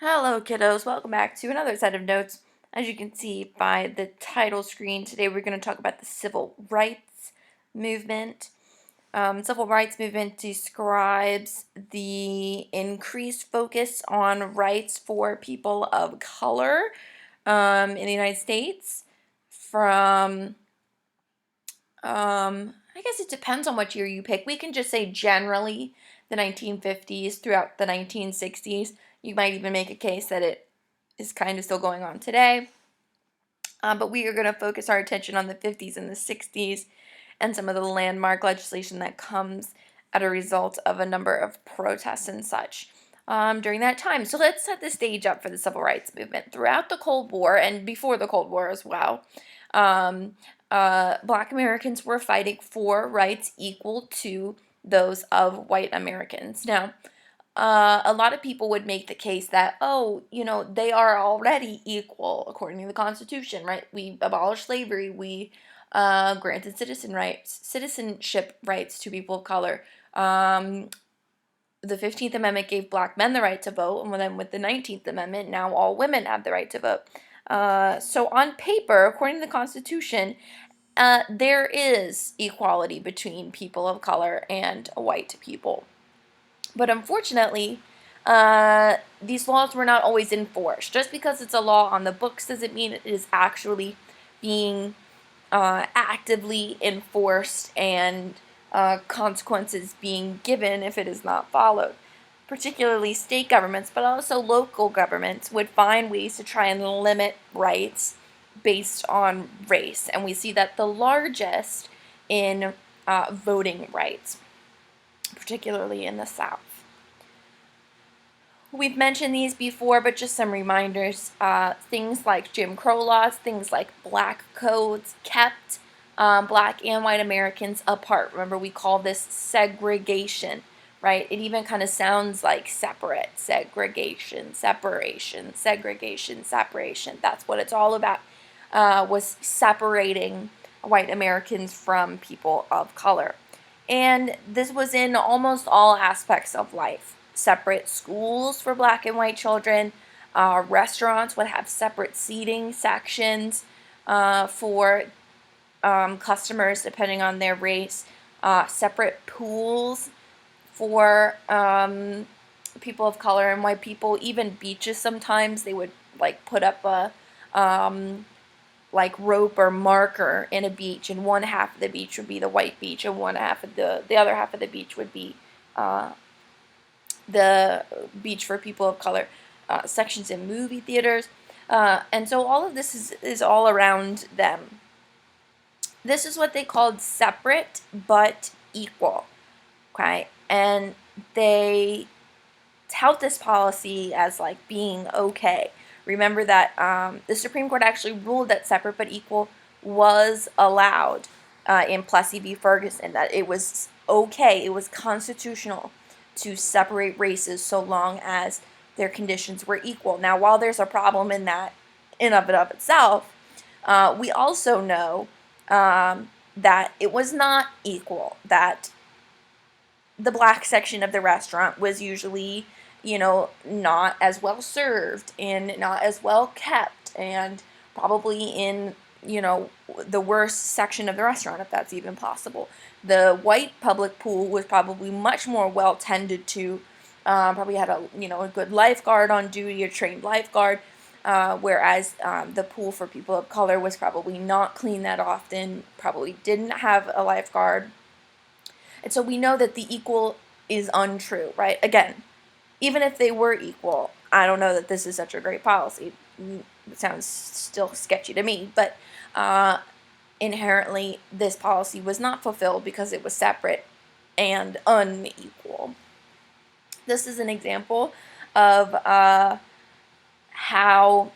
Hello, kiddos. Welcome back to another set of notes. As you can see by the title screen, today we're going to talk about the civil rights movement. Civil rights movement describes the increased focus on rights for people of color in the United States from, I guess it depends on what year you pick. We can just say generally the 1950s throughout the 1960s. You might even make a case that it is kind of still going on today. But we are going to focus our attention on the 50s and the 60s and some of the landmark legislation that comes as a result of a number of protests and such during that time. So let's set the stage up for the civil rights movement. Throughout the Cold War and before the Cold War as well, Black Americans were fighting for rights equal to those of white Americans. Now, a lot of people would make the case that, oh, they are already equal according to the Constitution, right? We abolished slavery. We granted citizenship rights to people of color. The 15th Amendment gave black men the right to vote, and then with the 19th Amendment, now all women have the right to vote. So on paper, according to the Constitution, there is equality between people of color and white people. But unfortunately, these laws were not always enforced. Just because it's a law on the books doesn't mean it is actually being actively enforced and consequences being given if it is not followed. Particularly state governments, but also local governments would find ways to try and limit rights based on race. And we see that the largest in voting rights, particularly in the South. We've mentioned these before, but just some reminders. Things like Jim Crow laws, things like black codes kept black and white Americans apart. Remember, we call this segregation, right? It even kind of sounds like separate. Segregation, separation, segregation, separation. That's what it's all about, was separating white Americans from people of color. And this was in almost all aspects of life. Separate schools for black and white children. Restaurants would have separate seating sections for customers depending on their race. Separate pools for people of color and white people. Even beaches sometimes they would put up a rope or marker in a beach, and one half of the beach would be the white beach, and one half of the other half of the beach would be the beach for people of color. Sections in movie theaters, and so all of this is all around them. This is what they called separate but equal, okay? And they tout this policy as being okay. Remember that the Supreme Court actually ruled that separate but equal was allowed in Plessy v. Ferguson, that it was okay, it was constitutional to separate races so long as their conditions were equal. Now, while there's a problem in that in of itself, we also know that it was not equal, that the black section of the restaurant was usually, not as well served and not as well kept, and probably in, the worst section of the restaurant, if that's even possible. The white public pool was probably much more well tended to, probably had a good lifeguard on duty, a trained lifeguard, whereas the pool for people of color was probably not cleaned that often, probably didn't have a lifeguard. And so we know that the equal is untrue, right? Again, even if they were equal, I don't know that this is such a great policy. It sounds still sketchy to me, but inherently this policy was not fulfilled because it was separate and unequal. This is an example of how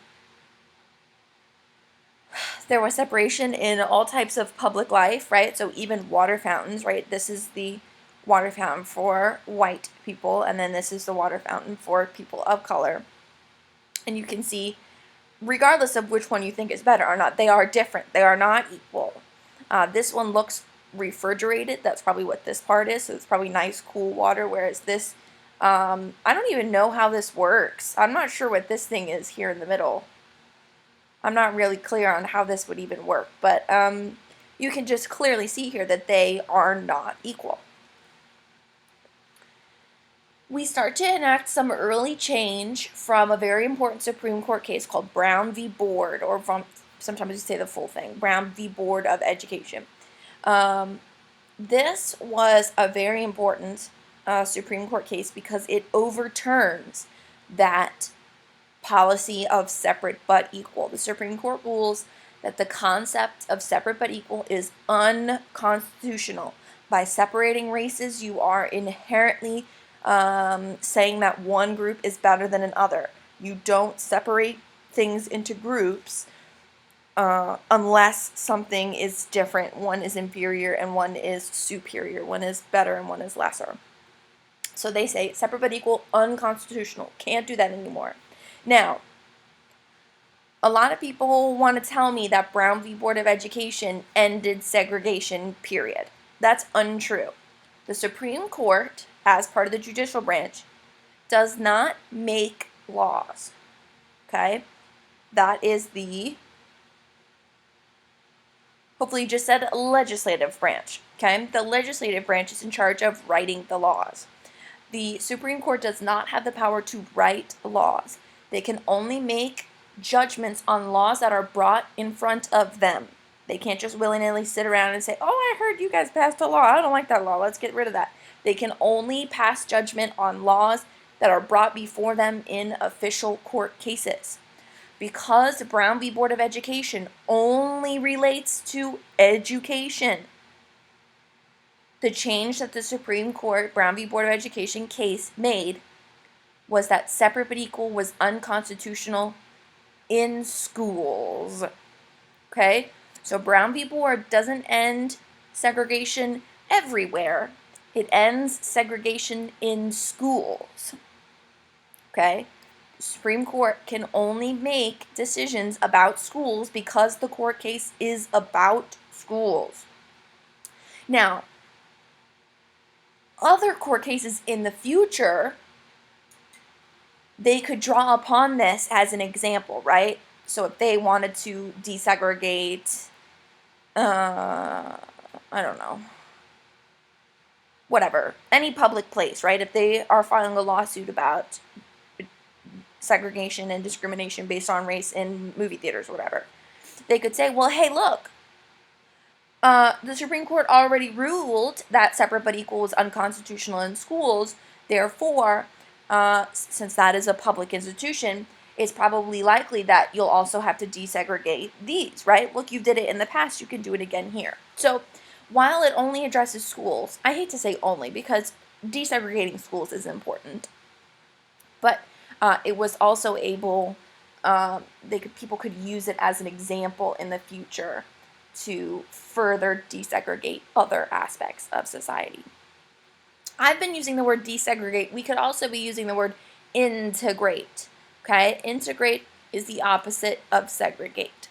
there was separation in all types of public life, right? So even water fountains, right? This is the water fountain for white people, and then this is the water fountain for people of color. And you can see, regardless of which one you think is better or not, they are different. They are not equal. This one looks refrigerated. That's probably what this part is. So it's probably nice, cool water, whereas this I don't even know how this works. I'm not sure what this thing is here in the middle. I'm not really clear on how this would even work, but you can just clearly see here that they are not equal. We start to enact some early change from a very important Supreme Court case called Brown v. Board, or sometimes you say the full thing, Brown v. Board of Education. This was a very important Supreme Court case because it overturns that policy of separate but equal. The Supreme Court rules that the concept of separate but equal is unconstitutional. By separating races, you are inherently saying that one group is better than another. You don't separate things into groups unless something is different. One is inferior and one is superior. One is better and one is lesser. So they say separate but equal, unconstitutional. Can't do that anymore. Now, a lot of people want to tell me that Brown v. Board of Education ended segregation, period. That's untrue. The Supreme Court, as part of the judicial branch, does not make laws. Okay? That is the, hopefully you just said legislative branch. Okay? The legislative branch is in charge of writing the laws. The Supreme Court does not have the power to write laws. They can only make judgments on laws that are brought in front of them. They can't just willy-nilly sit around and say, oh, I heard you guys passed a law. I don't like that law. Let's get rid of that. They can only pass judgment on laws that are brought before them in official court cases. Because Brown v. Board of Education only relates to education, the change that the Supreme Court Brown v. Board of Education case made was that separate but equal was unconstitutional in schools. Okay? So Brown v. Board doesn't end segregation everywhere. It ends segregation in schools. Okay? The Supreme Court can only make decisions about schools because the court case is about schools. Now, other court cases in the future, they could draw upon this as an example, right? So if they wanted to desegregate, I don't know, whatever, any public place, right? If they are filing a lawsuit about segregation and discrimination based on race in movie theaters or whatever, they could say, well, hey, look, the Supreme Court already ruled that separate but equal was unconstitutional in schools. Therefore, since that is a public institution, it's probably likely that you'll also have to desegregate these, right? Look, you did it in the past, you can do it again here. So while it only addresses schools, I hate to say only because desegregating schools is important, but it was also able, people could use it as an example in the future to further desegregate other aspects of society. I've been using the word desegregate. We could also be using the word integrate. Okay? Integrate is the opposite of segregate.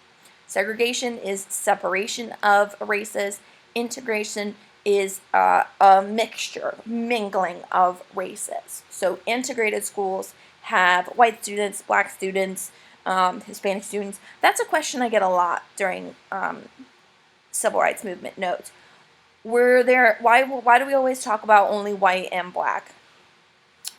Segregation is separation of races. Integration is a mixture, mingling of races. So integrated schools have white students, black students, Hispanic students. That's a question I get a lot during civil rights movement notes. Why do we always talk about only white and black?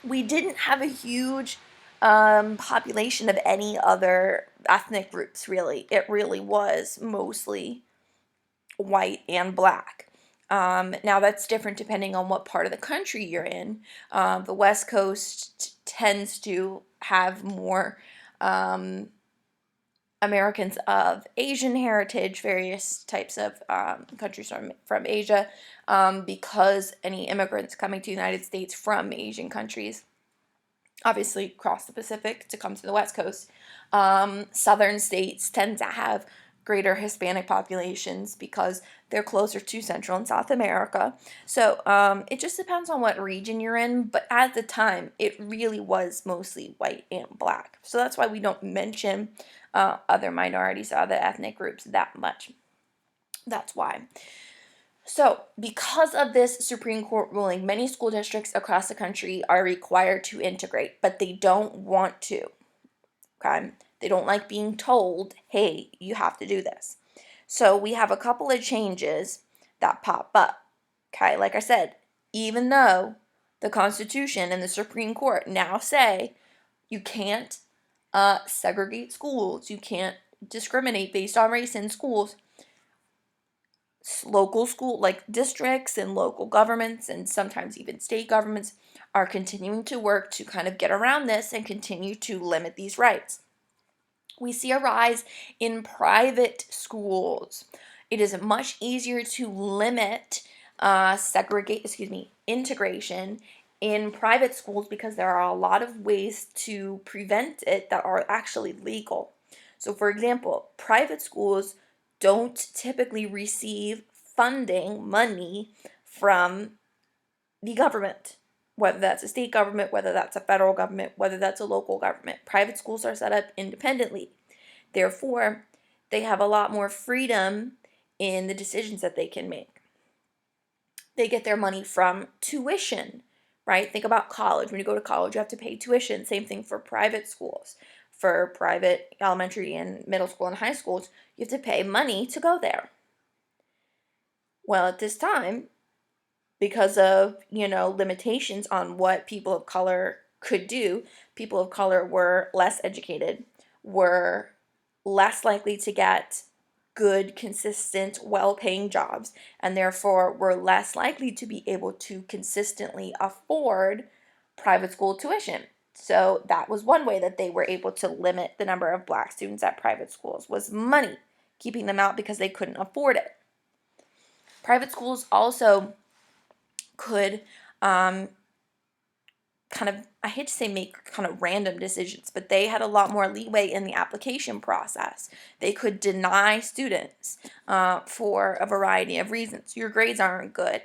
We didn't have a huge population of any other ethnic groups, really. It really was mostly white and black. Now that's different depending on what part of the country you're in. The West Coast tends to have more Americans of Asian heritage, various types of countries from Asia, because any immigrants coming to the United States from Asian countries obviously cross the Pacific to come to the West Coast. Southern states tend to have greater Hispanic populations because they're closer to Central and South America. So it just depends on what region you're in, but at the time, it really was mostly white and black. So that's why we don't mention other minorities, other ethnic groups that much. That's why. So, because of this Supreme Court ruling, many school districts across the country are required to integrate, but they don't want to. Okay? They don't like being told, hey, you have to do this. So, we have a couple of changes that pop up. Okay? Like I said, even though the Constitution and the Supreme Court now say you can't segregate schools, you can't discriminate based on race in schools, local school like districts and local governments and sometimes even state governments are continuing to work to kind of get around this and continue to limit these rights. We see a rise in private schools. It is much easier to limit integration in private schools because there are a lot of ways to prevent it that are actually legal. So, for example, private schools don't typically receive funding, money from the government, whether that's a state government, whether that's a federal government, whether that's a local government. Private schools are set up independently. Therefore, they have a lot more freedom in the decisions that they can make. They get their money from tuition, right? Think about college. When you go to college, you have to pay tuition. Same thing for private schools. For private elementary and middle school and high schools, you have to pay money to go there. Well, at this time, because of, limitations on what people of color could do, people of color were less educated, were less likely to get good, consistent, well-paying jobs, and therefore were less likely to be able to consistently afford private school tuition. So that was one way that they were able to limit the number of black students at private schools, was money, keeping them out because they couldn't afford it. Private schools also could I hate to say make kind of random decisions, but they had a lot more leeway in the application process. They could deny students for a variety of reasons. Your grades aren't good.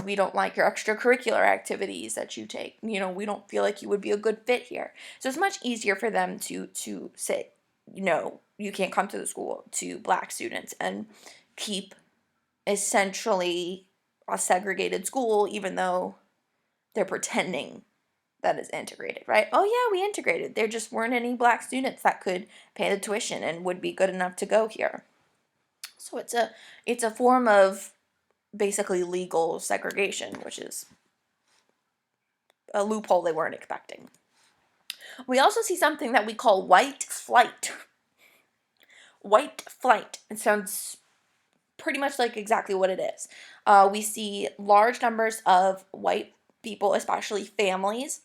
We don't like your extracurricular activities that you take. We don't feel like you would be a good fit here. So it's much easier for them to say, no, you can't come to the school to black students and keep essentially a segregated school, even though they're pretending that it's integrated, right? Oh yeah, we integrated. There just weren't any black students that could pay the tuition and would be good enough to go here. So it's a form of basically legal segregation, which is a loophole they weren't expecting. We also see something that we call white flight. White flight. It sounds pretty much like exactly what it is. We see large numbers of white people, especially families,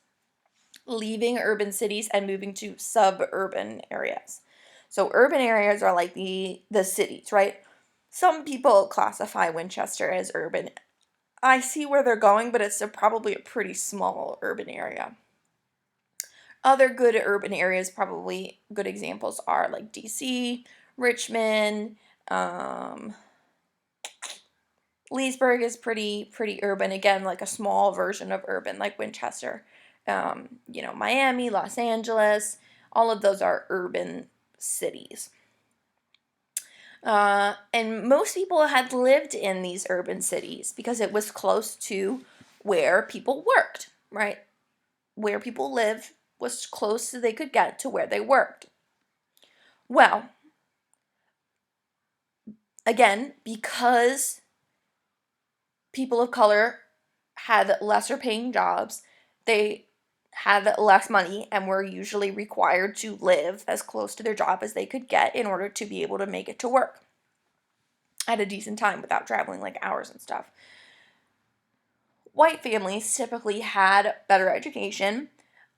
leaving urban cities and moving to suburban areas. So urban areas are like the cities, right? Some people classify Winchester as urban. I see where they're going, but it's probably a pretty small urban area. Other good urban areas, probably good examples are like DC, Richmond, Leesburg is pretty urban. Again, like a small version of urban, like Winchester. Miami, Los Angeles, all of those are urban cities. And most people had lived in these urban cities because it was close to where people worked, right? Where people live was close so they could get to where they worked. Well, again, because people of color had lesser paying jobs, they had less money and were usually required to live as close to their job as they could get in order to be able to make it to work at a decent time without traveling like hours and stuff. White families typically had better education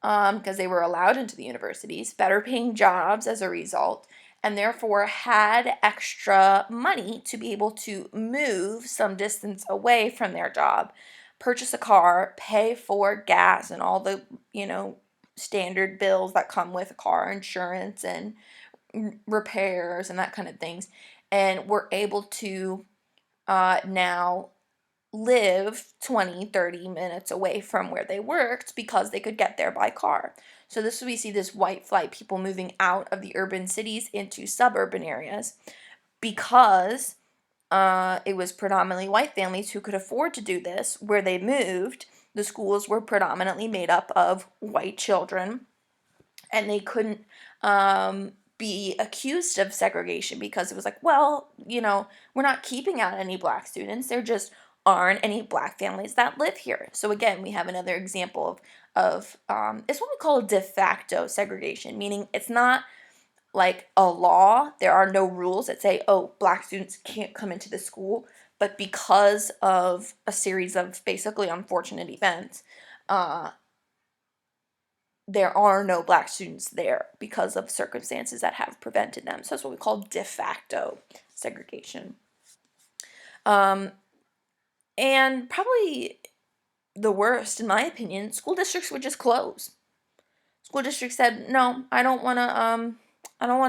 because they were allowed into the universities, better paying jobs as a result, and therefore had extra money to be able to move some distance away from their job, purchase a car, pay for gas and all the, standard bills that come with car insurance and repairs and that kind of things, and were able to now live 20, 30 minutes away from where they worked because they could get there by car. So we see this white flight, people moving out of the urban cities into suburban areas because it was predominantly white families who could afford to do this. Where they moved, the schools were predominantly made up of white children, and they couldn't be accused of segregation because it was like, well, we're not keeping out any black students. There just aren't any black families that live here. So again, we have another example of it's what we call de facto segregation, meaning it's not like a law. There are no rules that say, oh, black students can't come into the school. But because of a series of basically unfortunate events, uh, there are no black students there because of circumstances that have prevented them. So that's what we call de facto segregation. Um, and probably the worst, in my opinion, school districts would just close. School districts said, no, I don't want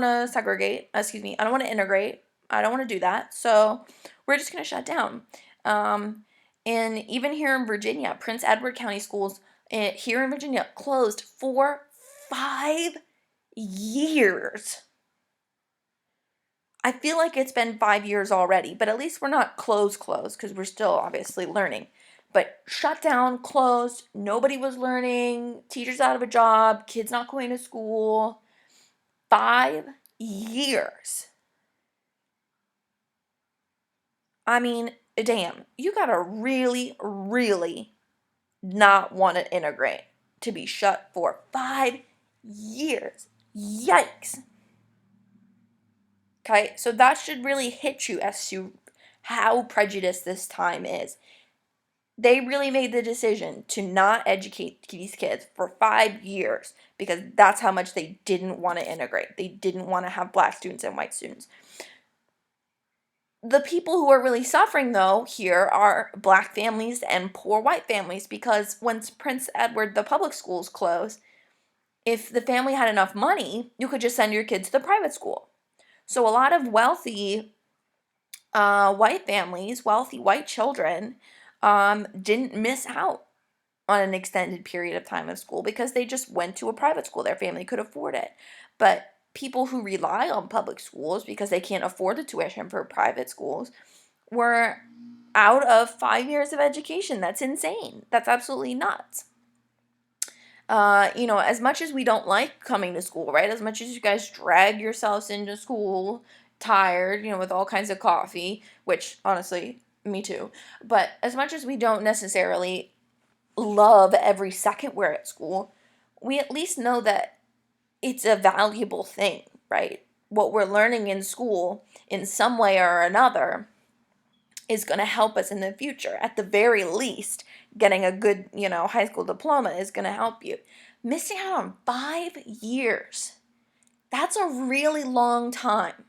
to segregate. Excuse me, I don't want to integrate. I don't want to do that. So we're just going to shut down. And even here in Virginia, Prince Edward County Schools here in Virginia closed for 5 years. I feel like it's been 5 years already, but at least we're not closed because we're still obviously learning. But shut down, closed, nobody was learning, teachers out of a job, kids not going to school. 5 years. I mean, damn, you gotta really, really not want to integrate to be shut for 5 years. Yikes. Okay, so that should really hit you as to how prejudiced this time is. They really made the decision to not educate these kids for 5 years because that's how much they didn't want to integrate. They didn't want to have black students and white students. The people who are really suffering, though, here are black families and poor white families because once Prince Edward, the public schools closed, if the family had enough money, you could just send your kids to the private school. So a lot of wealthy white families, wealthy white children, didn't miss out on an extended period of time of school because they just went to a private school. Their family could afford it. But people who rely on public schools because they can't afford the tuition for private schools were out of 5 years of education. That's insane. That's absolutely nuts. As much as we don't like coming to school, right? As much as you guys drag yourselves into school tired, with all kinds of coffee, which honestly, me too. But as much as we don't necessarily love every second we're at school, we at least know that it's a valuable thing, right? What we're learning in school in some way or another is going to help us in the future. At the very least, getting a good, high school diploma is going to help you. Missing out on 5 years, that's a really long time.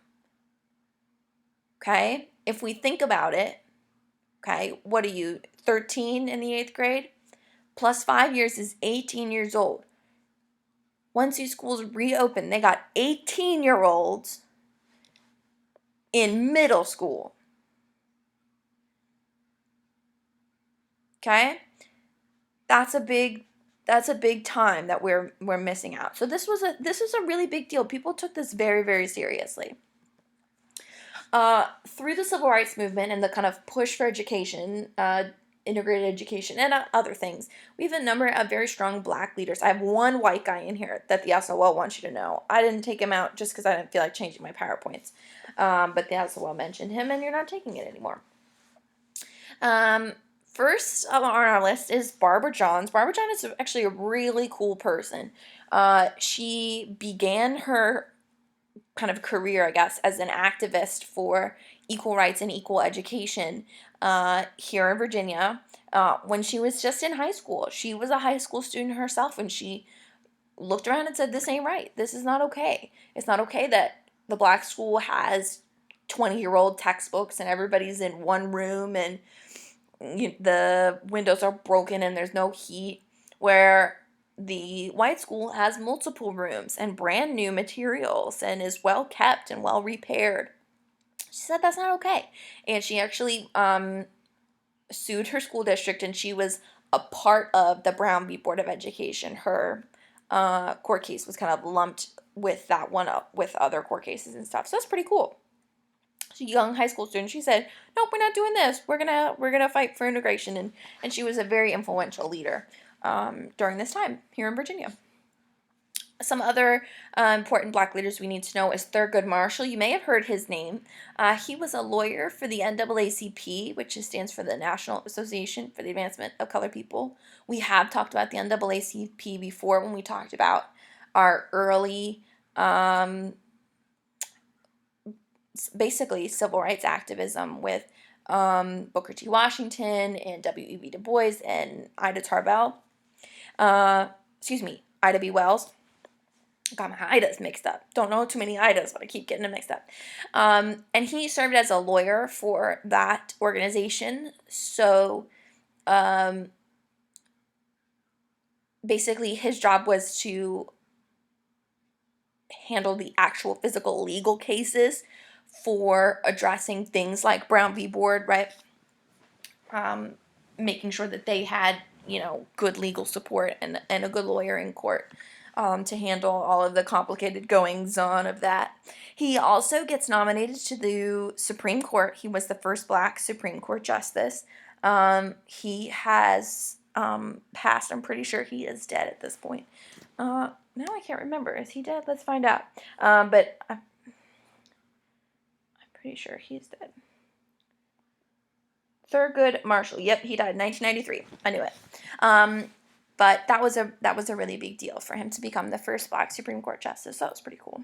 Okay? If we think about it, okay, what are you, 13 in the 8th grade? Plus 5 years is 18 years old. Once these schools reopen, they got 18-year-olds in middle school. Okay? That's a big time that we're missing out. So this is a really big deal. People took this very, very seriously. Through the civil rights movement and the kind of push for education, integrated education, and other things, we have a number of very strong black leaders. I have one white guy in here that the SOL wants you to know. I didn't take him out just because I didn't feel like changing my PowerPoints. But the SOL mentioned him, and you're not taking it anymore. First on our list is Barbara Johns. Barbara Johns is actually a really cool person. She began her kind of career, I guess, as an activist for equal rights and equal education here in Virginia when she was just in high school. She was a high school student herself, and she looked around and said, this ain't right. This is not okay. It's not okay that the black school has 20-year-old textbooks and everybody's in one room and the windows are broken and there's no heat, where the white school has multiple rooms and brand new materials and is well kept and well repaired. She said that's not okay. And she actually sued her school district, and she was a part of the Brown v. Board of Education. Her court case was kind of lumped with that one up with other court cases and stuff. So that's pretty cool. young high school student. She said, "Nope, we're not doing this. We're gonna fight for integration." And she was a very influential leader during this time here in Virginia. Some other important Black leaders we need to know is Thurgood Marshall. You may have heard his name. He was a lawyer for the NAACP, which stands for the National Association for the Advancement of Colored People. We have talked about the NAACP before when we talked about our early, basically, civil rights activism with Booker T. Washington and W.E.B. Du Bois and Ida Tarbell. Ida B. Wells. Got my Idas mixed up. Don't know too many Idas, but I keep getting them mixed up. And he served as a lawyer for that organization. So basically, his job was to handle the actual physical legal cases for addressing things like Brown v. Board, right? Making sure that they had, good legal support and a good lawyer in court. To handle all of the complicated goings on of that. He also gets nominated to the Supreme Court. He was the first Black Supreme Court justice. He has passed. I'm pretty sure he is dead at this point. Now I can't remember. Is he dead? Let's find out. But I'm pretty sure he's dead. Thurgood Marshall. Yep, he died in 1993. I knew it. But that was a really big deal for him to become the first Black Supreme Court justice. That was pretty cool.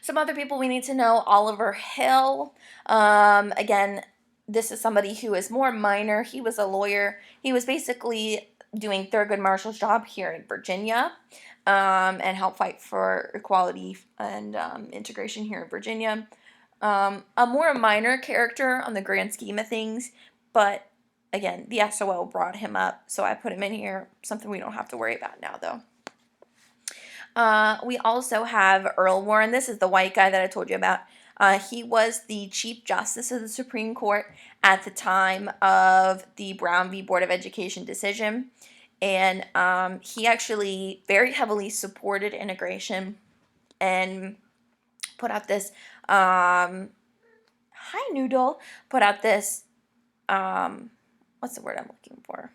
Some other people we need to know: Oliver Hill. Again, this is somebody who is more minor. He was a lawyer. He was basically doing Thurgood Marshall's job here in Virginia, and helped fight for equality and integration here in Virginia. A more minor character on the grand scheme of things, but again, the SOL brought him up, so I put him in here. Something we don't have to worry about now, though. We also have Earl Warren. This is the white guy that I told you about. He was the Chief Justice of the Supreme Court at the time of the Brown v. Board of Education decision. And he actually very heavily supported integration and put out this, hi Noodle, put out this, what's the word I'm looking for?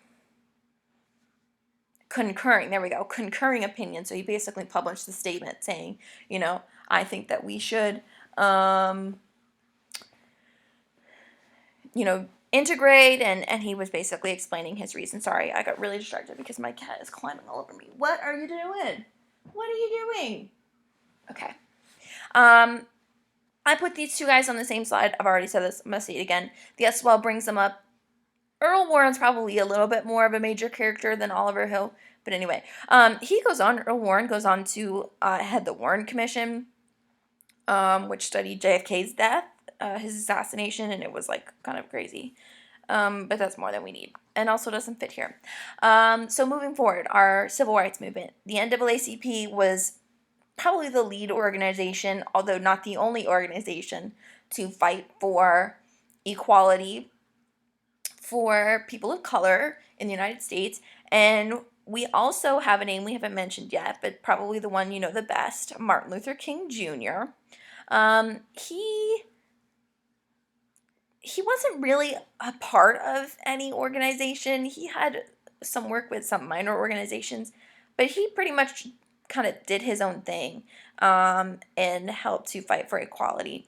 Concurring opinion. So he basically published the statement saying, I think that we should, integrate, and he was basically explaining his reason. Sorry, I got really distracted because my cat is climbing all over me. What are you doing? What are you doing? Okay. I put these two guys on the same slide. I've already said this. I'm going to say it again. The SOL brings them up. Earl Warren's probably a little bit more of a major character than Oliver Hill. But anyway, Earl Warren goes on to head the Warren Commission, which studied JFK's death, his assassination, and it was kind of crazy. But that's more than we need, and also doesn't fit here. So moving forward, our civil rights movement. The NAACP was probably the lead organization, although not the only organization, to fight for equality for people of color in the United States. And we also have a name we haven't mentioned yet, but probably the one you know the best, Martin Luther King Jr. He wasn't really a part of any organization. He had some work with some minor organizations, but he pretty much kind of did his own thing, and helped to fight for equality.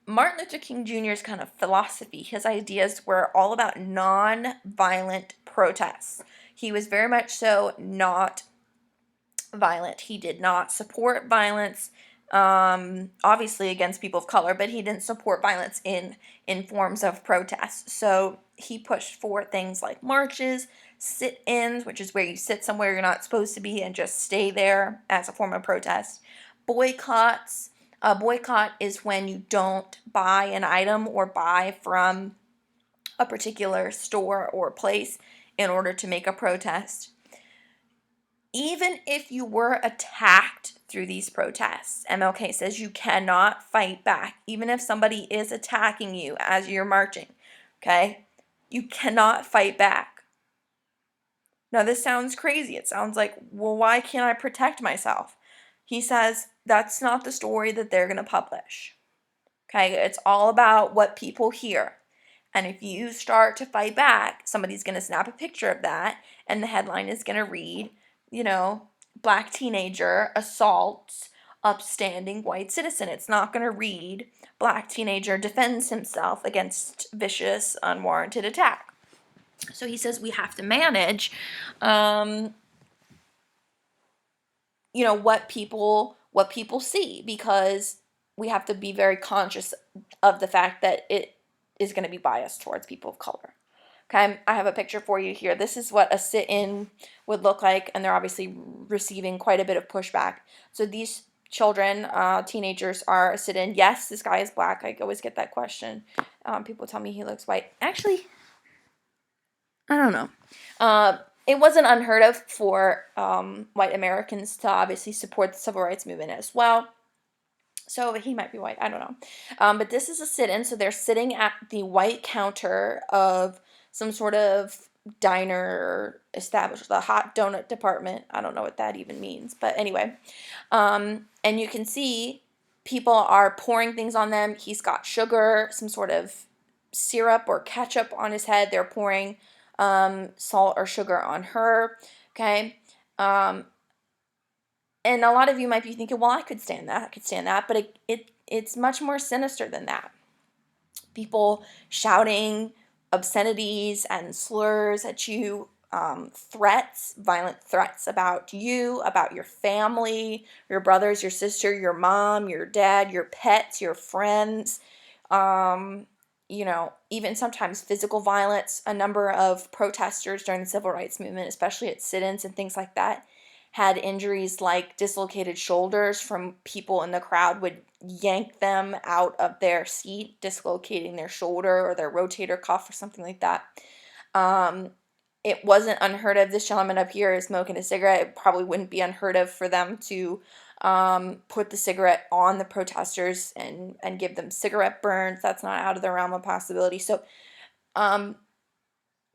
Martin Luther King Jr.'s kind of philosophy, his ideas were all about non-violent protests. He was very much so not violent. He did not support violence, obviously against people of color, but he didn't support violence in forms of protest. So he pushed for things like marches, sit-ins, which is where you sit somewhere you're not supposed to be and just stay there as a form of protest, boycotts. A boycott is when you don't buy an item or buy from a particular store or place in order to make a protest. Even if you were attacked through these protests, MLK says you cannot fight back. Even if somebody is attacking you as you're marching, okay? You cannot fight back. Now, this sounds crazy. It sounds like, well, why can't I protect myself? He says that's not the story that they're going to publish. Okay, it's all about what people hear. And if you start to fight back, somebody's going to snap a picture of that, and the headline is going to read, you know, black teenager assaults upstanding white citizen. It's not going to read black teenager defends himself against vicious, unwarranted attack. So he says we have to manage, what people see, because we have to be very conscious of the fact that it is going to be biased towards people of color. Okay, I have a picture for you here. This is what a sit-in would look like, and they're obviously receiving quite a bit of pushback. So these children, teenagers, are a sit-in. Yes, this guy is black. I always get that question. People tell me he looks white. Actually, I don't know. It wasn't unheard of for white Americans to obviously support the civil rights movement as well. So he might be white. I don't know. But this is a sit-in. So they're sitting at the white counter of some sort of diner established, the hot donut department. I don't know what that even means. But anyway. And you can see people are pouring things on them. He's got sugar, some sort of syrup or ketchup on his head. They're pouring salt or sugar on her. Okay. And a lot of you might be thinking, well, I could stand that. But it's much more sinister than that. People shouting obscenities and slurs at you, threats, violent threats about you, about your family, your brothers, your sister, your mom, your dad, your pets, your friends, even sometimes physical violence. A number of protesters during the civil rights movement, especially at sit-ins and things like that, had injuries like dislocated shoulders from people in the crowd would yank them out of their seat, dislocating their shoulder or their rotator cuff or something like that. It wasn't unheard of. This gentleman up here is smoking a cigarette. It probably wouldn't be unheard of for them to put the cigarette on the protesters and give them cigarette burns. That's not out of the realm of possibility. So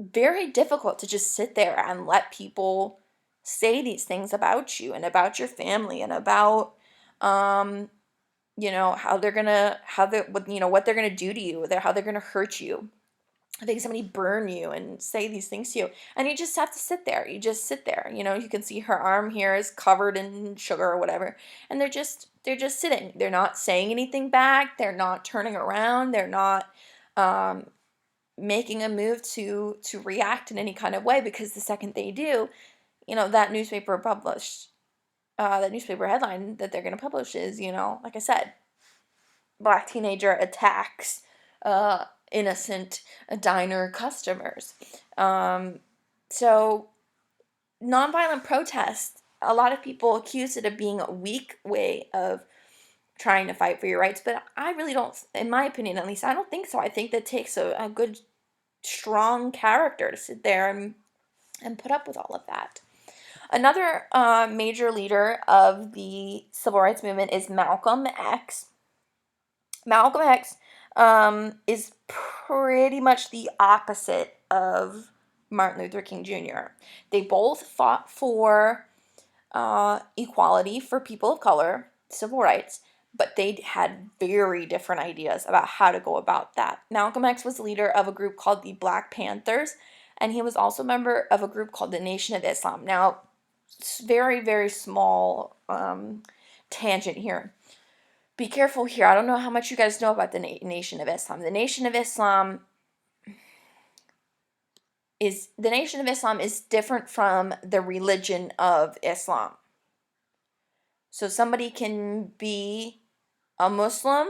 very difficult to just sit there and let people say these things about you and about your family and about what they're gonna do to you, how they're gonna hurt you. I think somebody burn you and say these things to you, and you just have to sit there. You just sit there. You can see her arm here is covered in sugar or whatever, and they're just sitting. They're not saying anything back. They're not turning around. They're not making a move to react in any kind of way, because the second they do, that newspaper headline that they're going to publish is, like I said, black teenager attacks innocent diner customers. So nonviolent protest, a lot of people accuse it of being a weak way of trying to fight for your rights, but I really don't, in my opinion at least, I don't think so. I think that takes a good, strong character to sit there and put up with all of that. Another major leader of the civil rights movement is Malcolm X. Malcolm X is pretty much the opposite of Martin Luther King Jr. They both fought for equality for people of color, civil rights, but they had very different ideas about how to go about that. Malcolm X was leader of a group called the Black Panthers, and he was also a member of a group called the Nation of Islam. Now, very, very small tangent here. Be careful here. I don't know how much you guys know about the Nation of Islam. The Nation of Islam is different from the religion of Islam. So somebody can be a Muslim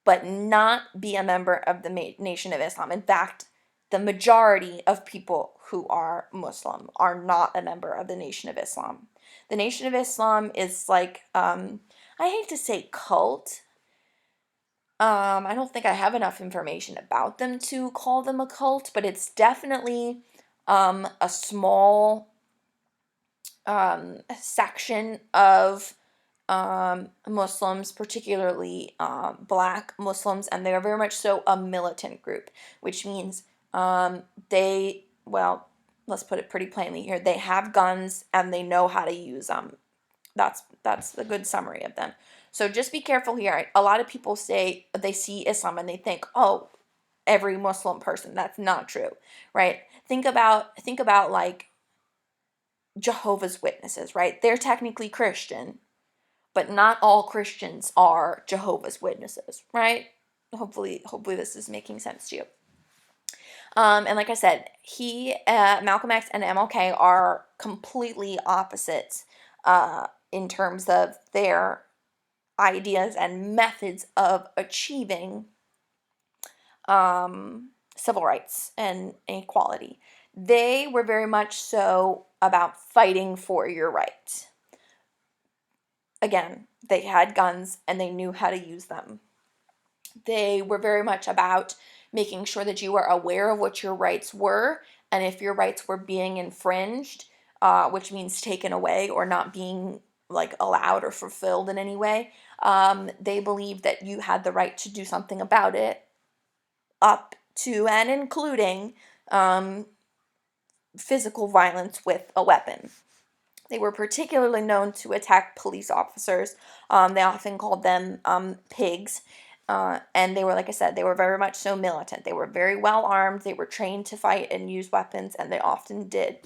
but not be a member of the Nation of Islam. In fact, the majority of people who are Muslim are not a member of the Nation of Islam. The Nation of Islam is like, I hate to say cult. I don't think I have enough information about them to call them a cult, but it's definitely a small section of Muslims, particularly black Muslims, and they are very much so a militant group, which means let's put it pretty plainly here, they have guns and they know how to use them. That's the good summary of them. So just be careful here. A lot of people say they see Islam and they think, oh, every Muslim person. That's not true, right? Think about like Jehovah's Witnesses, right? They're technically Christian, but not all Christians are Jehovah's Witnesses, right? Hopefully this is making sense to you. And like I said, Malcolm X and MLK are completely opposites in terms of their ideas and methods of achieving civil rights and equality. They were very much so about fighting for your rights. Again, they had guns and they knew how to use them. They were very much about making sure that you were aware of what your rights were, and if your rights were being infringed, which means taken away or not being like allowed or fulfilled in any way, they believed that you had the right to do something about it, up to and including physical violence with a weapon. They were particularly known to attack police officers. They often called them pigs. And they were, like I said, they were very much so militant. They were very well armed. They were trained to fight and use weapons, and they often did.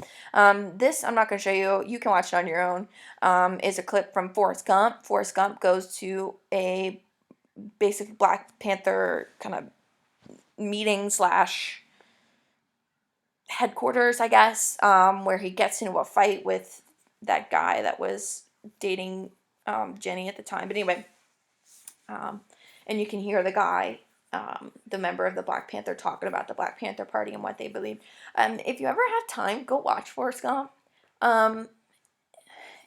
This, I'm not going to show you. You can watch it on your own. Is a clip from Forrest Gump. Forrest Gump goes to a basic Black Panther kind of meeting slash headquarters, I guess, where he gets into a fight with that guy that was dating Jenny at the time. But anyway, and you can hear the guy, the member of the Black Panther, talking about the Black Panther Party and what they believe. If you ever have time, go watch Forrest Gump.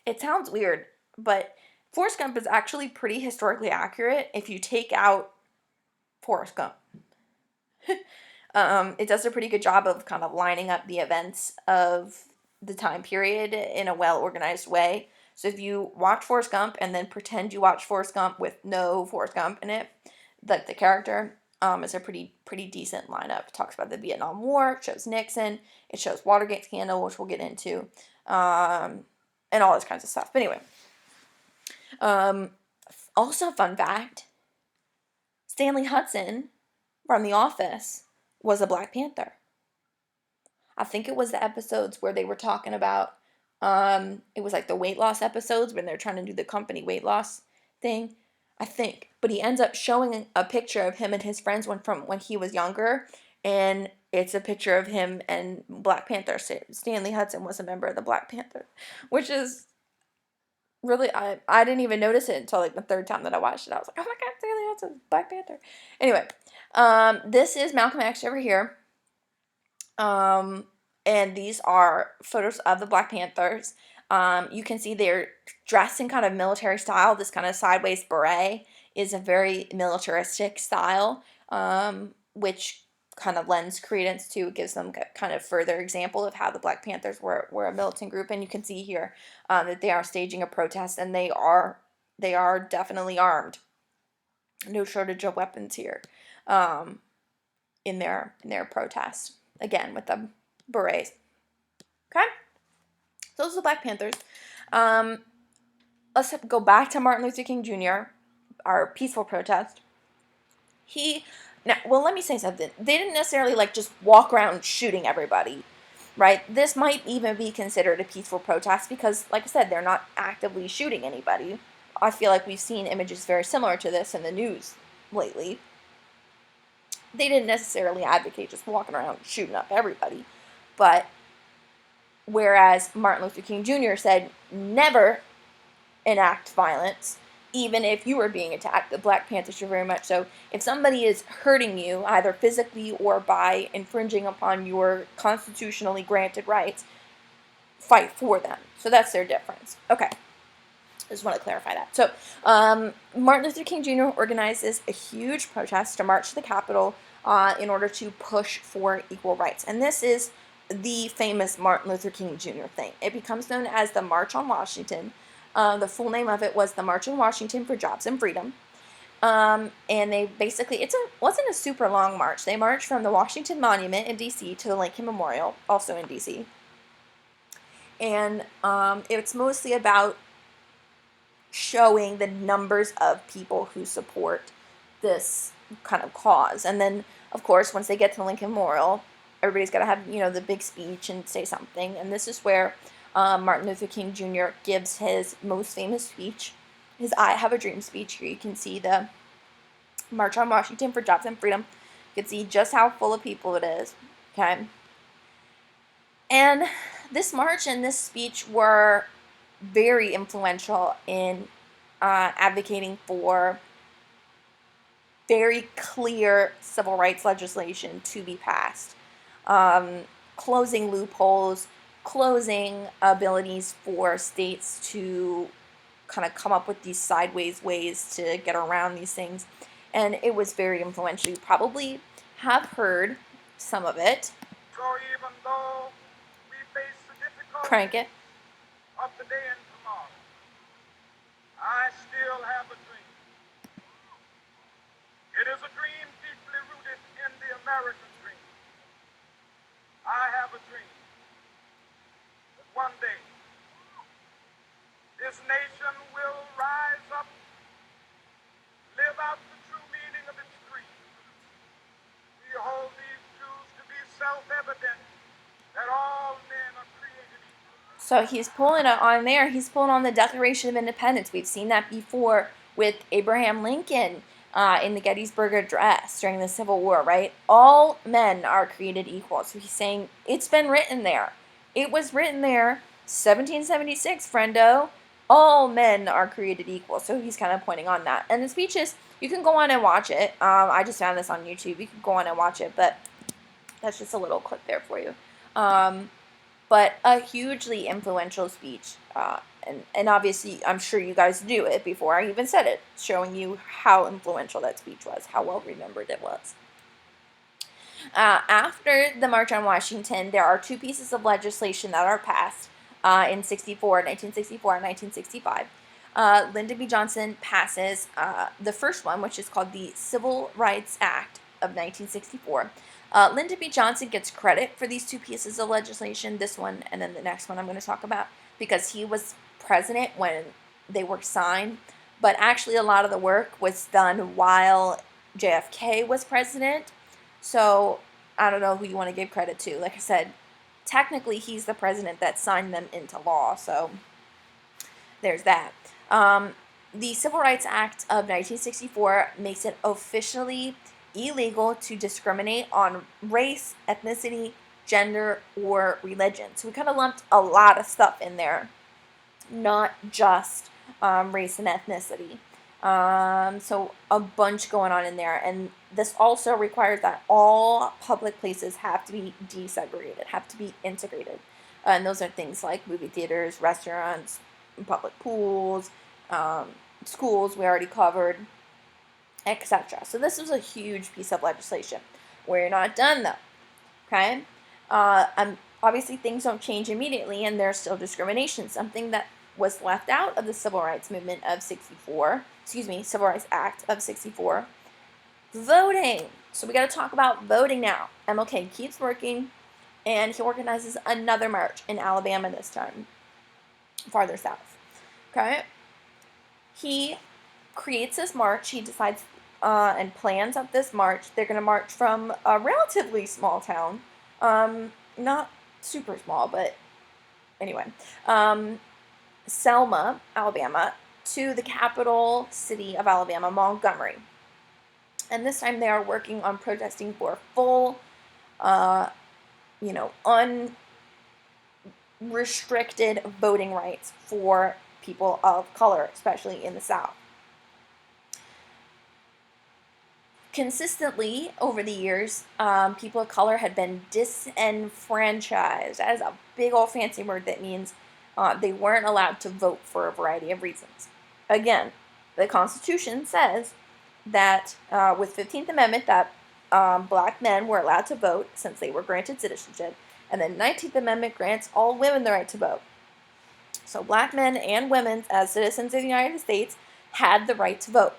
It sounds weird, but Forrest Gump is actually pretty historically accurate if you take out Forrest Gump. It does a pretty good job of kind of lining up the events of the time period in a well-organized way. So if you watch Forrest Gump and then pretend you watch Forrest Gump with no Forrest Gump in it, like the character, is a pretty decent lineup. It talks about the Vietnam War, it shows Nixon, it shows Watergate scandal, which we'll get into, and all this kinds of stuff. But anyway, also fun fact, Stanley Hudson from The Office was a Black Panther. I think it was the episodes where they were talking about, it was like the weight loss episodes when they're trying to do the company weight loss thing, I think. But he ends up showing a picture of him and his friends from when he was younger, and it's a picture of him and Black Panther. Stanley Hudson was a member of the Black Panther, which is really, I didn't even notice it until like the third time that I watched it. I was like, oh my God, Stanley Hudson, Black Panther. Anyway, this is Malcolm X over here. And these are photos of the Black Panthers. You can see they're dressed in kind of military style. This kind of sideways beret is a very militaristic style, which kind of lends credence to, gives them kind of further example of how the Black Panthers were a militant group. And you can see here that they are staging a protest, and they are definitely armed. No shortage of weapons here in their protest. Again, with the berets. Okay? So those are the Black Panthers. Let's go back to Martin Luther King Jr., our peaceful protest. Let me say something. They didn't necessarily just walk around shooting everybody, right? This might even be considered a peaceful protest because, like I said, they're not actively shooting anybody. I feel like we've seen images very similar to this in the news lately. They didn't necessarily advocate just walking around shooting up everybody. But whereas Martin Luther King Jr. said never enact violence, even if you were being attacked, the Black Panthers are very much so. If somebody is hurting you, either physically or by infringing upon your constitutionally granted rights, fight for them. So that's their difference. Okay. I just want to clarify that. So, Martin Luther King Jr. organizes a huge protest to march to the Capitol in order to push for equal rights. And this is the famous Martin Luther King Jr. thing. It becomes known as the March on Washington. The full name of it was the March on Washington for Jobs and Freedom. And they basically, wasn't a super long march. They marched from the Washington Monument in D.C. to the Lincoln Memorial, also in D.C. And it's mostly about showing the numbers of people who support this kind of cause. And then, of course, once they get to Lincoln Memorial, everybody's got to have, the big speech and say something. And this is where Martin Luther King Jr. gives his most famous speech, his I Have a Dream speech. Here you can see the March on Washington for Jobs and Freedom. You can see just how full of people it is. Okay. And this march and this speech were very influential in advocating for very clear civil rights legislation to be passed, closing loopholes, closing abilities for states to kind of come up with these sideways ways to get around these things. And it was very influential. You probably have heard some of it. So even though we face the difficulties Crank it. of today and tomorrow, I still have a dream. It is a dream deeply rooted in the American dream. I have a dream that one day this nation will rise up, live out the true meaning of its creed. We hold these truths to be self-evident, that all men are created equal. So he's pulling on there. He's pulling on the Declaration of Independence. We've seen that before with Abraham Lincoln in the Gettysburg Address during the Civil War, right? All men are created equal. So he's saying it's been written there. It was written there, 1776, friendo. All men are created equal. So he's kind of pointing on that. And the speeches, you can go on and watch it. I just found this on YouTube. You can go on and watch it, but that's just a little clip there for you. But a hugely influential speech. And obviously, I'm sure you guys knew it before I even said it, showing you how influential that speech was, how well remembered it was. After the March on Washington, there are two pieces of legislation that are passed in 1964 and 1965. Lyndon B. Johnson passes the first one, which is called the Civil Rights Act of 1964. Lyndon B. Johnson gets credit for these two pieces of legislation, this one and then the next one I'm going to talk about, because he was president when they were signed. But actually a lot of the work was done while JFK was president. So I don't know who you want to give credit to. Like I said, technically he's the president that signed them into law. So there's that. The Civil Rights Act of 1964 makes it officially illegal to discriminate on race, ethnicity, gender, or religion. So we kind of lumped a lot of stuff in there, not just race and ethnicity. So a bunch going on in there. And this also requires that all public places have to be desegregated, have to be integrated. And those are things like movie theaters, restaurants, public pools, schools we already covered, etc. So this was a huge piece of legislation. We're not done though, okay? Obviously things don't change immediately and there's still discrimination, something that was left out of the Civil Rights Movement of Civil Rights Act of 64, voting. So we got to talk about voting now. MLK keeps working and he organizes another march in Alabama this time, farther south, okay? He creates this march. He decides and plans out this march. They're going to march from a relatively small town, not super small, but anyway, Selma, Alabama, to the capital city of Alabama, Montgomery. And this time they are working on protesting for full, unrestricted voting rights for people of color, especially in the South. Consistently over the years, people of color had been disenfranchised. That is a big old fancy word that means they weren't allowed to vote for a variety of reasons. Again, the Constitution says that with 15th Amendment that black men were allowed to vote since they were granted citizenship, and then 19th Amendment grants all women the right to vote. So black men and women as citizens of the United States had the right to vote,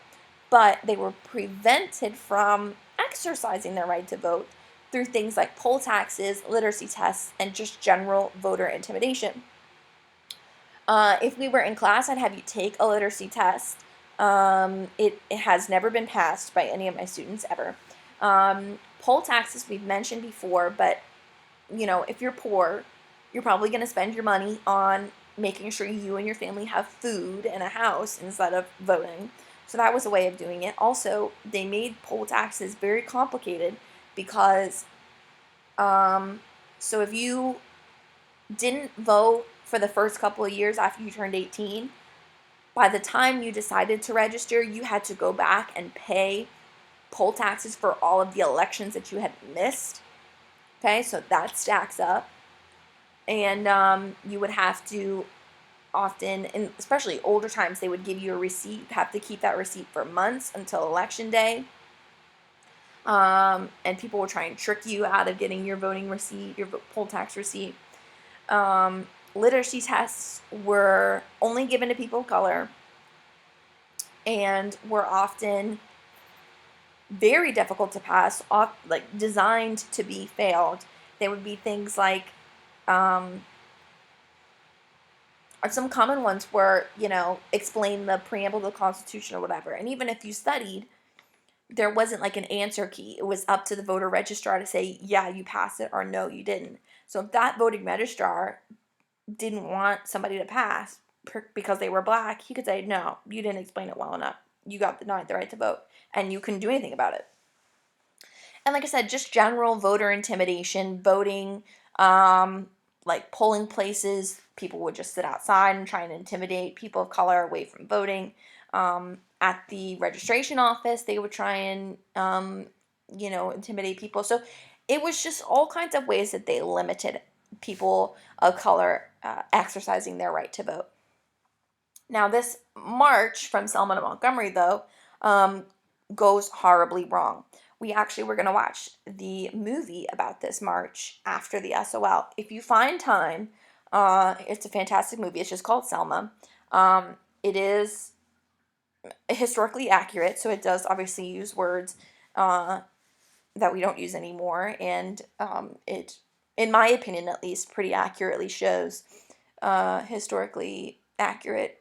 but they were prevented from exercising their right to vote through things like poll taxes, literacy tests, and just general voter intimidation. If we were in class, I'd have you take a literacy test. It has never been passed by any of my students ever. Poll taxes we've mentioned before, but if you're poor, you're probably going to spend your money on making sure you and your family have food and a house instead of voting. So that was a way of doing it. Also, they made poll taxes very complicated because, so if you didn't vote for the first couple of years after you turned 18, by the time you decided to register, you had to go back and pay poll taxes for all of the elections that you had missed. Okay, so that stacks up. And you would have to often, and especially older times, they would give you a receipt. You'd have to keep that receipt for months until election day. And people will try and trick you out of getting your voting receipt, your poll tax receipt. Literacy tests were only given to people of color and were often very difficult to pass, like designed to be failed. They would be things like some common ones were, explain the preamble to the Constitution or whatever. And even if you studied, there wasn't like an answer key. It was up to the voter registrar to say, yeah, you passed it, or no, you didn't. So if that voting registrar didn't want somebody to pass because they were black, he could say, no, you didn't explain it well enough. You got denied the right to vote, and you couldn't do anything about it. And like I said, just general voter intimidation, voting, like polling places, people would just sit outside and try and intimidate people of color away from voting. At the registration office, they would try and, intimidate people. So it was just all kinds of ways that they limited people of color exercising their right to vote. Now, this march from Selma to Montgomery, though, goes horribly wrong. We actually were going to watch the movie about this march after the SOL. If you find time, it's a fantastic movie. It's just called Selma. It is historically accurate, so it does obviously use words that we don't use anymore, and it, in my opinion at least, pretty accurately shows historically accurate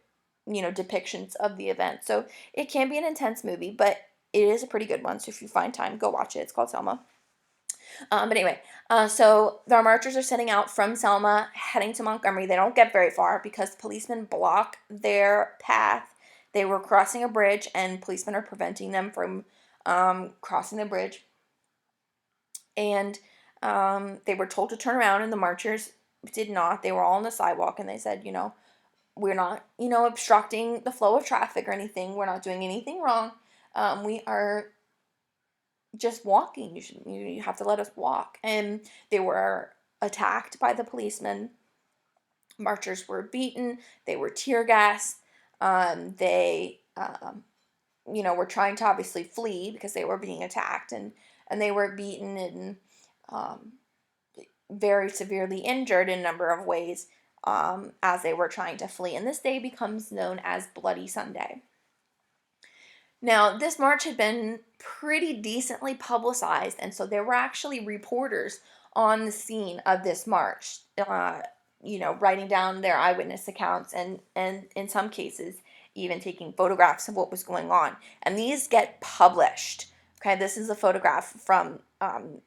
depictions of the event. So it can be an intense movie, but it is a pretty good one. So if you find time, go watch it. It's called Selma. But anyway, so the marchers are setting out from Selma, heading to Montgomery. They don't get very far because policemen block their path. They were crossing a bridge, and policemen are preventing them from crossing the bridge. And they were told to turn around, and the marchers did not. They were all on the sidewalk, and they said, we're not, obstructing the flow of traffic or anything. We're not doing anything wrong. We are just walking. You have to let us walk. And they were attacked by the policemen. Marchers were beaten. They were tear gassed. They, were trying to obviously flee because they were being attacked, and they were beaten and very severely injured in a number of ways as they were trying to flee. And this day becomes known as Bloody Sunday. Now, this march had been pretty decently publicized, and so there were actually reporters on the scene of this march, writing down their eyewitness accounts and in some cases even taking photographs of what was going on. And these get published. Okay, this is a photograph from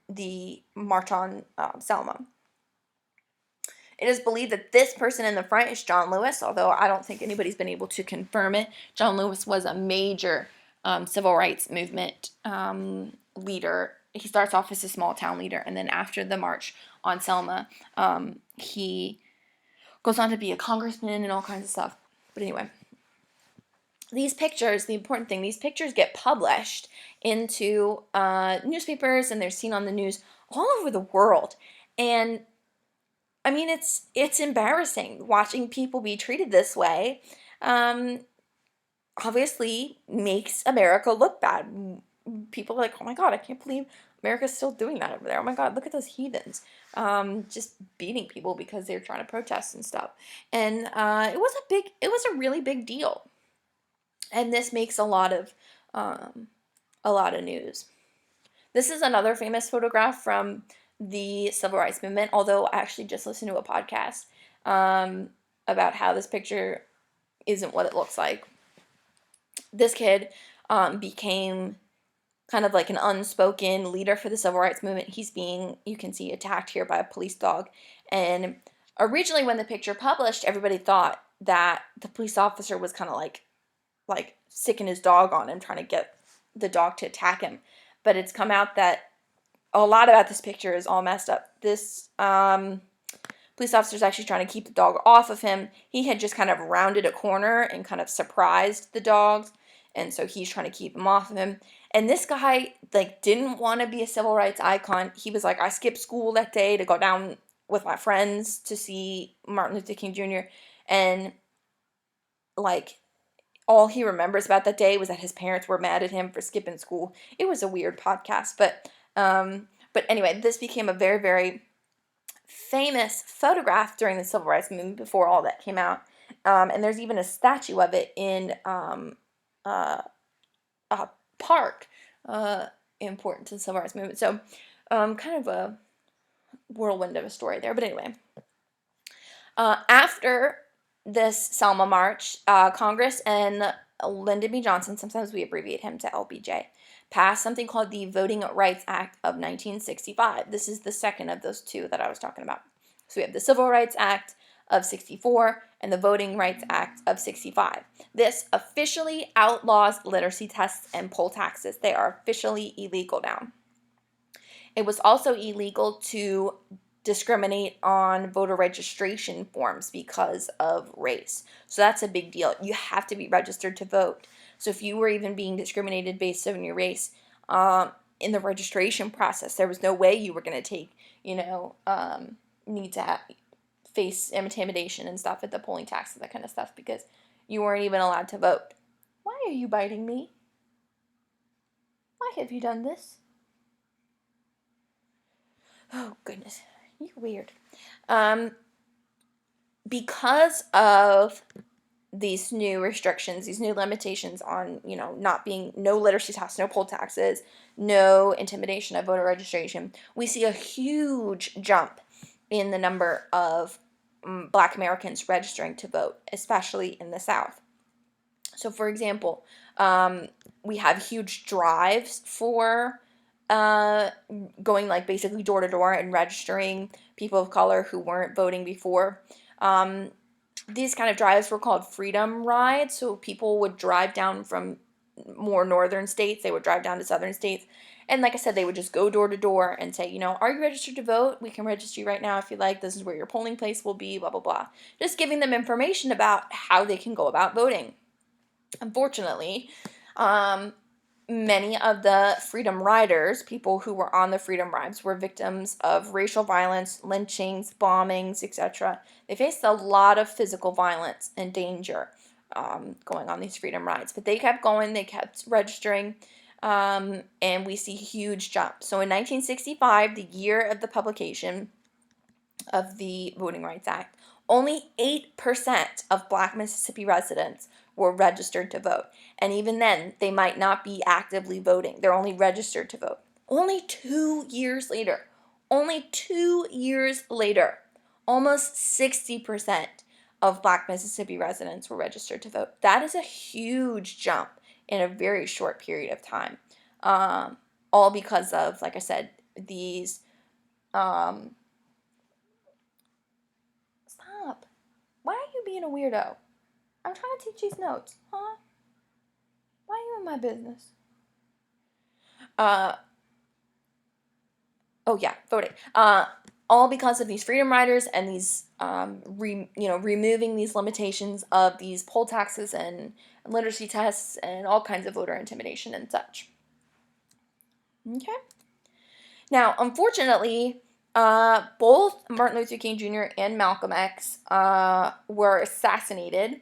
the march on Selma. It is believed that this person in the front is John Lewis, although I don't think anybody's been able to confirm it. John Lewis was a major civil rights movement leader. He starts off as a small town leader, and then after the march on Selma, he goes on to be a congressman and all kinds of stuff. But anyway, these pictures, the important thing, these pictures get published into newspapers, and they're seen on the news all over the world. And I mean, it's embarrassing watching people be treated this way. Obviously makes America look bad. People are like, oh my God, I can't believe America's still doing that over there. Oh my God, look at those heathens. Just beating people because they're trying to protest and stuff. And it was a really big deal. And this makes a lot of news. This is another famous photograph from the civil rights movement, although I actually just listened to a podcast about how this picture isn't what it looks like. This kid became kind of like an unspoken leader for the civil rights movement. He's being, you can see, attacked here by a police dog. And originally when the picture published, everybody thought that the police officer was kind of like sicking his dog on him, trying to get the dog to attack him. But it's come out that a lot about this picture is all messed up. This police officer is actually trying to keep the dog off of him. He had just kind of rounded a corner and kind of surprised the dogs, and so he's trying to keep him off of him. And this guy like didn't want to be a civil rights icon. He was like, I skipped school that day to go down with my friends to see Martin Luther King Jr. And like all he remembers about that day was that his parents were mad at him for skipping school. It was a weird podcast, but anyway, this became a very, very famous photograph during the civil rights movement before all that came out. And there's even a statue of it in a park important to the civil rights movement. So kind of a whirlwind of a story there. But anyway, after this Selma March, Congress and Lyndon B. Johnson, sometimes we abbreviate him to LBJ, passed something called the Voting Rights Act of 1965. This is the second of those two that I was talking about. So we have the Civil Rights Act of 64 and the Voting Rights Act of 65. This officially outlaws literacy tests and poll taxes. They are officially illegal now. It was also illegal to discriminate on voter registration forms because of race. So that's a big deal. You have to be registered to vote. So if you were even being discriminated based on your race in the registration process, there was no way you were going to take, need to face intimidation and stuff at the polling tax and that kind of stuff because you weren't even allowed to vote. Why are you biting me? Why have you done this? Oh, goodness. You're weird. Because of these new restrictions, these new limitations on, not being, no literacy tests, no poll taxes, no intimidation of voter registration, we see a huge jump in the number of Black Americans registering to vote, especially in the South. So, for example, we have huge drives for going like basically door to door and registering people of color who weren't voting before. These kind of drives were called freedom rides. So people would drive down from more northern states. They would drive down to southern states. And like I said, they would just go door to door and say, are you registered to vote? We can register you right now if you like. This is where your polling place will be, blah, blah, blah. Just giving them information about how they can go about voting. Unfortunately, many of the freedom riders, people who were on the freedom rides, were victims of racial violence, lynchings, bombings, etc. They faced a lot of physical violence and danger going on these freedom rides. But they kept going, they kept registering, and we see huge jumps. So in 1965, the year of the publication of the Voting Rights Act, only 8% of Black Mississippi residents were registered to vote. And even then, they might not be actively voting. They're only registered to vote. Only 2 years later, almost 60% of Black Mississippi residents were registered to vote. That is a huge jump in a very short period of time. All because of, like I said, these... Stop. Why are you being a weirdo? I'm trying to teach these notes, huh? Why are you in my business? Voting. All because of these freedom riders and these, removing these limitations of these poll taxes and literacy tests and all kinds of voter intimidation and such. Okay. Now, unfortunately, both Martin Luther King Jr. and Malcolm X were assassinated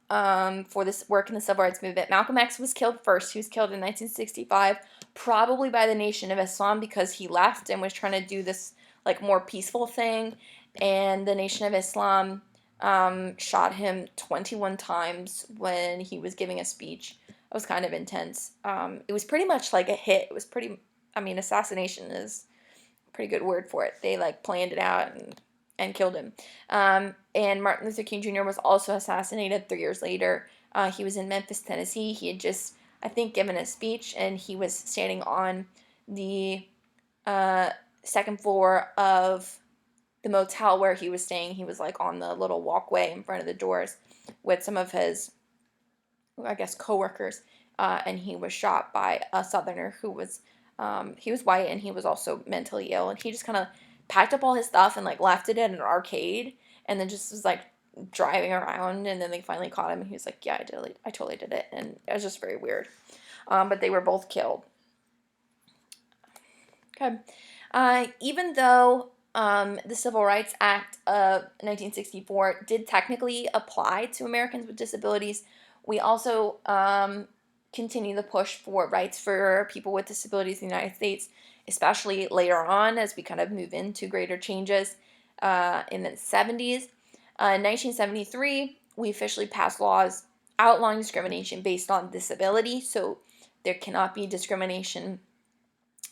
for this work in the civil rights movement. Malcolm X was killed first. He was killed in 1965, probably by the Nation of Islam because he left and was trying to do this like more peaceful thing. And the Nation of Islam shot him 21 times when he was giving a speech. It was kind of intense. It was pretty much like a hit. It was assassination is a pretty good word for it. They like planned it out and and killed him. And Martin Luther King Jr. was also assassinated 3 years later. He was in Memphis, Tennessee. He had just, I think, given a speech, and he was standing on the second floor of the motel where he was staying. He was like on the little walkway in front of the doors with some of his, I guess, coworkers, and he was shot by a Southerner who was, he was white and he was also mentally ill, and he just kind of packed up all his stuff and like left it at an arcade, and then just was like driving around, and then they finally caught him, and he was like, yeah, I totally did it, and it was just very weird. But they were both killed. Okay. Even though the Civil Rights Act of 1964 did technically apply to Americans with disabilities, we also continue the push for rights for people with disabilities in the United States, especially later on as we kind of move into greater changes in the 70s. In 1973, we officially passed laws outlawing discrimination based on disability, so there cannot be discrimination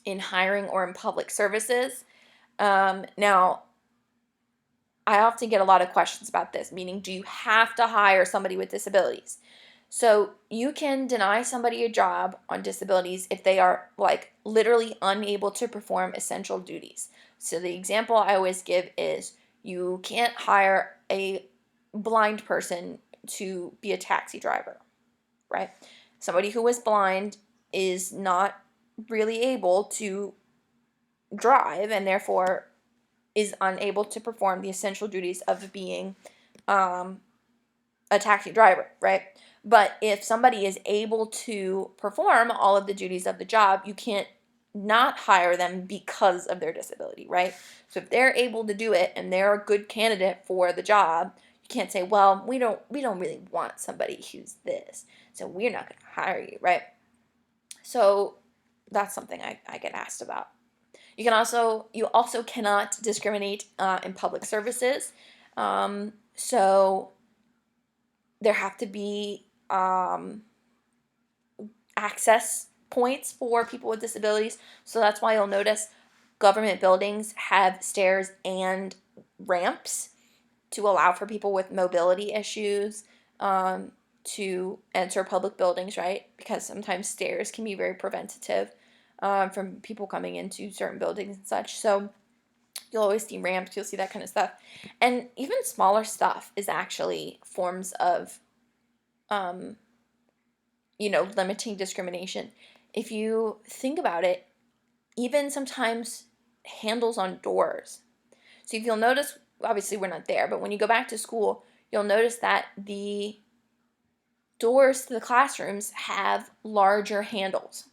in hiring or in public services. Now, I often get a lot of questions about this, meaning, do you have to hire somebody with disabilities? So you can deny somebody a job on disabilities if they are like literally unable to perform essential duties. So the example I always give is you can't hire a blind person to be a taxi driver, right? Somebody who is blind is not really able to drive and therefore is unable to perform the essential duties of being a taxi driver, right? But if somebody is able to perform all of the duties of the job, you can't not hire them because of their disability, right? So if they're able to do it and they're a good candidate for the job, you can't say, well, we don't really want somebody who's this, so we're not going to hire you, right? So that's something I get asked about. You also cannot discriminate in public services. So there have to be access points for people with disabilities. So that's why you'll notice government buildings have stairs and ramps to allow for people with mobility issues to enter public buildings, right? Because sometimes stairs can be very preventative from people coming into certain buildings and such. So you'll always see ramps, you'll see that kind of stuff. And even smaller stuff is actually forms of, limiting discrimination. If you think about it, even sometimes handles on doors. So if you'll notice, obviously we're not there, but when you go back to school, you'll notice that the doors to the classrooms have larger handles.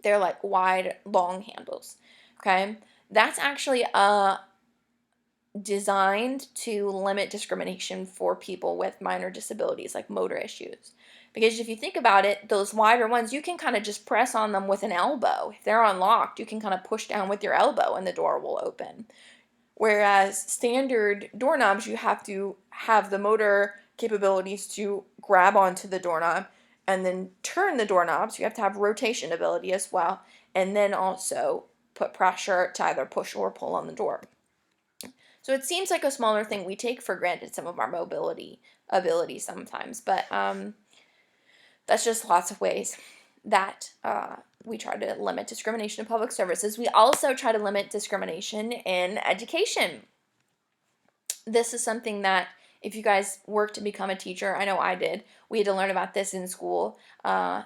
They're like wide, long handles. Okay? That's actually designed to limit discrimination for people with minor disabilities like motor issues. Because if you think about it, those wider ones, you can kind of just press on them with an elbow. If they're unlocked, you can kind of push down with your elbow and the door will open. Whereas standard doorknobs, you have to have the motor capabilities to grab onto the doorknob and then turn the doorknobs. You have to have rotation ability as well, and then also put pressure to either push or pull on the door. So it seems like a smaller thing. We take for granted some of our mobility ability sometimes, but that's just lots of ways that we try to limit discrimination in public services. We also try to limit discrimination in education. This is something that if you guys work to become a teacher, I know I did, we had to learn about this in school,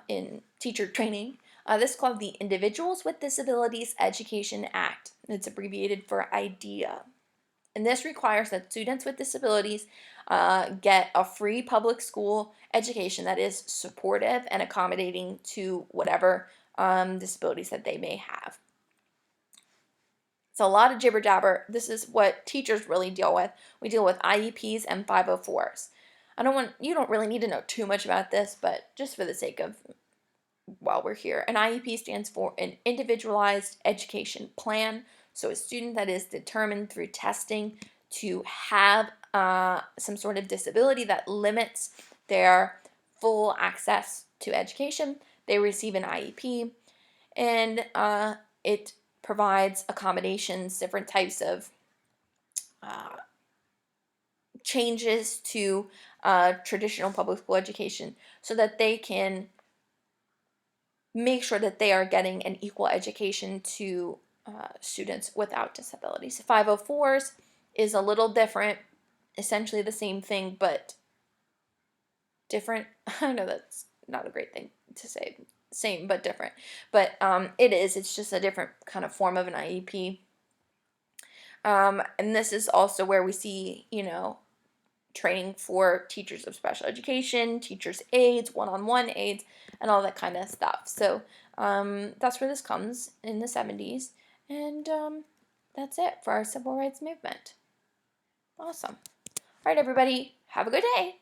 in teacher training. This is called the Individuals with Disabilities Education Act. It's abbreviated for IDEA. And this requires that students with disabilities get a free public school education that is supportive and accommodating to whatever disabilities that they may have. So a lot of jibber jabber. This is what teachers really deal with. We deal with IEPs and 504s. You don't really need to know too much about this, but just for the sake of while we're here, an IEP stands for an individualized education plan. So a student that is determined through testing to have some sort of disability that limits their full access to education, they receive an IEP, and it provides accommodations, different types of changes to traditional public school education so that they can make sure that they are getting an equal education to students without disabilities. 504s is a little different, essentially the same thing, but different. I know that's not a great thing to say, same but different, but it is. It's just a different kind of form of an IEP. And this is also where we see, training for teachers of special education, teachers' aides, one-on-one aides, and all that kind of stuff. So that's where this comes in the 70s. And that's it for our civil rights movement. Awesome. All right, everybody, have a good day.